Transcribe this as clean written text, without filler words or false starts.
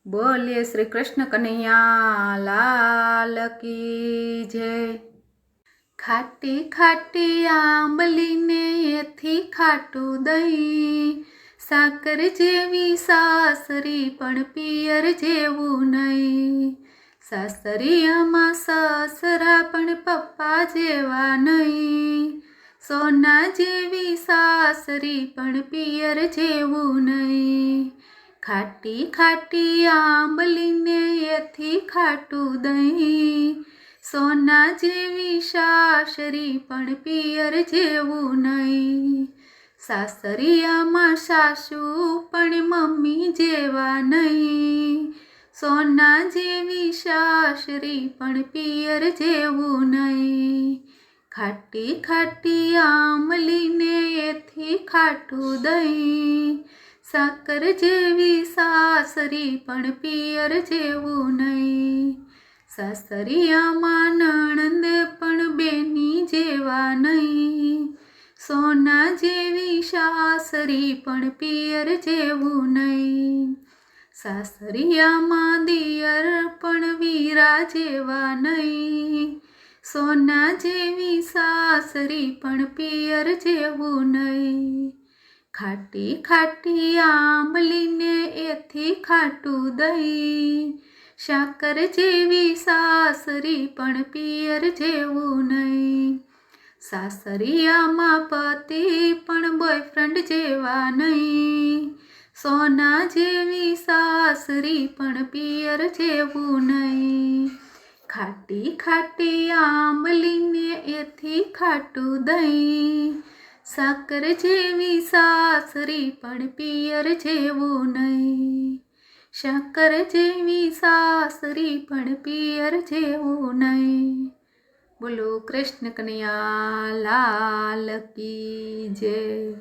बोलिए श्री कृष्ण कन्हैया लाल की जय। खाटी खाटी आंबली ने एथी खाटू दही, साकर जेवी सासरी पण पियर जेवू नहीं। सासरियामां ससरा पण पप्पा जेवा नहीं। सोना जेवी सासरी पण पियर जेवू नहीं। खाटी खाटी आंबली ने एथी खाटू दही, सोना जेवी सासरी पण पियर जेवू नहीं। सासरियामां सासू पण मम्मी जेवा नहीं। सोना जेवी सासरी पण पियर जेवू नहीं। खाटी खाटी आंबली ने एथी खाटू दही, साकर जेवी सासरी पण पियर जेवू नहीं। सासरियामां नणंद पण बेनी जेवा नहीं। सोना जेवी सासरी पण पियर जेवू नहीं। सासरियामां दियर पण वीरा जेवा नहीं। सोना जेवी सासरी पण पियर जेवू नहीं। खाटी खाटी आंबली ने एथी खाटू दही, साकर जेवी सासरी पण पियर जेवू नहीं। सासरियामां पति पण बॉयफ्रेंड जेवा नहीं। सोना जेवी सासरी पण पियर जेवू नहीं। खाटी खाटी आंबली ने एथी खाटू दही, साकर जेवी सासरी पण पियर जेवू नहीं। साकर जेवी सासरी पण पियर जेवू नहीं। बोलो कृष्ण कन्हैया लाल की जय।